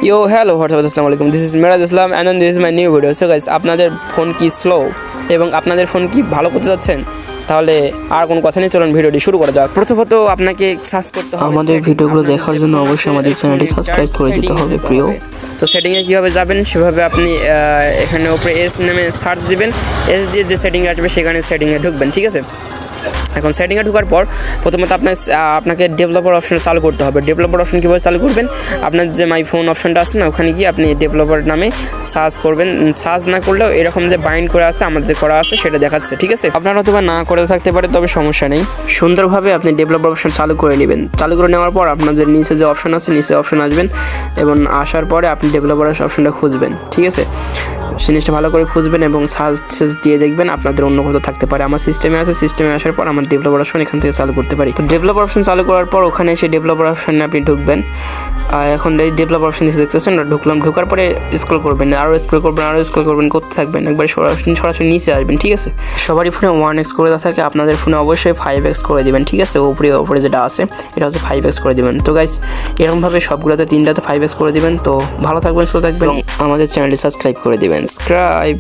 Yo, hello, আসসালামু আলাইকুম, this is Miraj Islam and this is my new video. So guys, আপনাদের phone কি slow এবং আপনাদের ফোন কি ভালো করতে যাচ্ছেন? তাহলে আর কোনো কথা নেই, চলুন ভিডিওটি শুরু করা যাক। প্রথমত আপনাকে সার্চ করতে হবে, আমাদের ভিডিওগুলো দেখার জন্য অবশ্যই আমাদের চ্যানেলটি সাবস্ক্রাইব করে দিতে হবে প্রিয়। তো সেটিংয়ে কীভাবে যাবেন সেভাবে আপনি এখানে উপরে এস নামে সার্চ দিবেন, এস দিয়ে যে সেটিংয়ে আসবে সেখানে সেটিংয়ে ঢুকবেন, ঠিক আছে। এখন সেটিংয়ে ঢোকার পর প্রথমত আপনাকে ডেভেলপার অপশন চালু করতে হবে। ডেভেলপার অপশন কীভাবে চালু করবেন, আপনার যে মাই ফোন অপশনটা আছে না, ওখানে গিয়ে আপনি ডেভেলপার নামে সার্চ করবেন। সার্চ না করলেও এরকম যে বাইন্ড করে আছে, আমার যে করা আছে সেটা দেখাচ্ছে, ঠিক আছে। আপনার হয়তো বা না করে থাকতে পারে, তবে সমস্যা নেই। সুন্দরভাবে আপনি ডেভেলপার অপশন চালু করে নেবেন। চালু করে নেওয়ার পর আপনাদের নিচে যে অপশন আছে, নিচে অপশন আসবেন এবং আসার পরে আপনি ডেভেলপার অপশনটা খুঁজবেন, ঠিক আছে। জিনিসটা ভালো করে খুঁজবেন এবং সার্চ দিয়ে দেখবেন আপনাদের অন্য কোথাও থাকতে পারে। আমার সিস্টেমে আছে, সিস্টেমে আসার পর আমার ডেভেলপার অপশন এখান থেকে চালু করতে পারি। তো ডেভেলপার অপশন চালু করার পর ওখানে এসে ডেভেলপার অপশনে আপনি ঢুকবেন। এখন এই ডেভেলপার অপশন দেখতেছেন, ঢুকলাম। ঢোকার পরে স্ক্রল করবেন, আরও স্ক্রল করবেন, করতে থাকবেন, একবার সরাসরি নিচে আসবেন, ঠিক আছে। সবারই ফোনে 1x করে দেওয়া থাকে, আপনাদের ফোনে অবশ্যই 5x করে দিবেন, ঠিক আছে। উপরে যেটা আছে এটা হচ্ছে 5x করে দিবেন। তো গাইস, এরকমভাবে সবগুলোতে 3টাতে 5x করে দিবেন। তো ভালো থাকবেন, সুস্থ থাকবেন, আমাদের চ্যানেলটি সাবস্ক্রাইব করে দিবেন। সাবস্ক্রাইব।